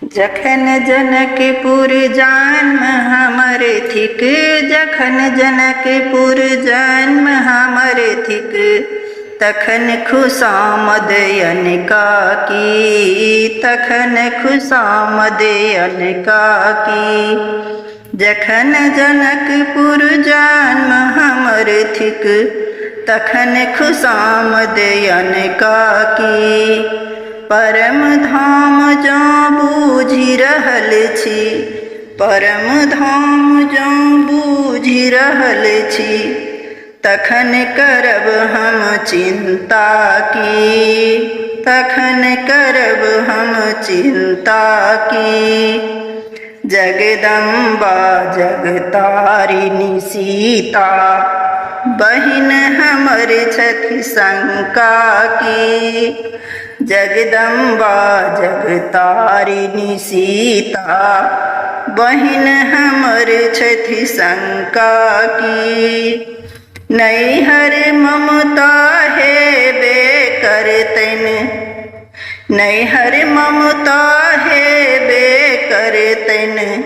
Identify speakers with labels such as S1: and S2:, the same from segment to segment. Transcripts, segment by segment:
S1: जखन जनकपुर जन्म हमर थिक, जखन जनकपुर जन्म हमर थिक, तखन खुशामद अनकाकी, तखन खुशामद अनकाकी। जखन जनकपुर जन्म हमर थिक, तखन खुशामद अनकाकी। परम धाम जँ बूझि रहल छी, परम धाम जँ बूझि रहल छी, तखन करब हम चिंता की, तखन करब हम चिंता की। जगदम्बा जगतारिणी सीता, बहिन हमर छथि शंका की। जगदम्बा जगतारिणी सीता, बहिन हमर छथि शंका की। नैहर ममता हेबे करतैन, नैहर ममता हेबे करतैन,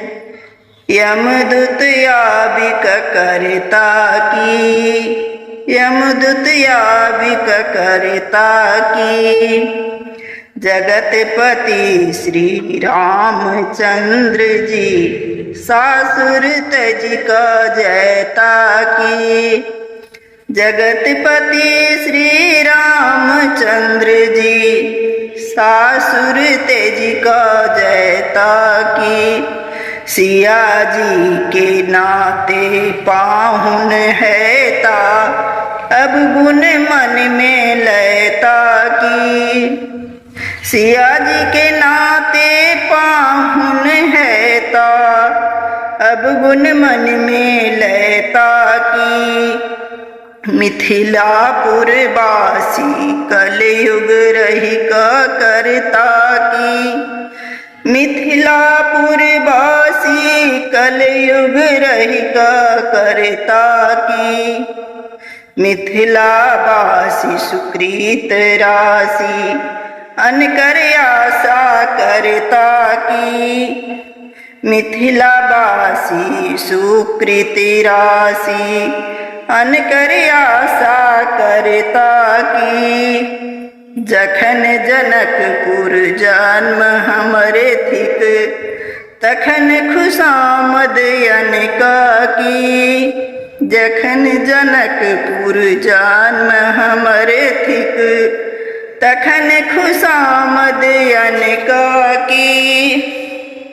S1: यमदूत याबिक करता की, यमदूत याबिक करता की। जगतपति श्री रामचंद्र जी, सासुर तज का जयता की। जगतपति श्री रामचंद्र जी, सासुर तेज का जयता की। सिया जी के नाते पाहुन हैता, अब गुण मन में लेता की। सिया जी के नाते पाहुन हैता, अब गुण मन में लेता की। मिथिलापुर वासी कलयुग रही का करता की। मिथिलापुर वासी कलयुग रही का करता की। मिथिलावासी सुकृत राशि, अनकर आशा करता की। मिथिलावासी सुकृत राशि, अनकर आशा करता की। जखन जनकपुर जन्म हमरे थिक, तखन खुशामद अनकाकी। जखन जनकपुर जन्म हमरे थिक, तखन खुशामद अनकाकी।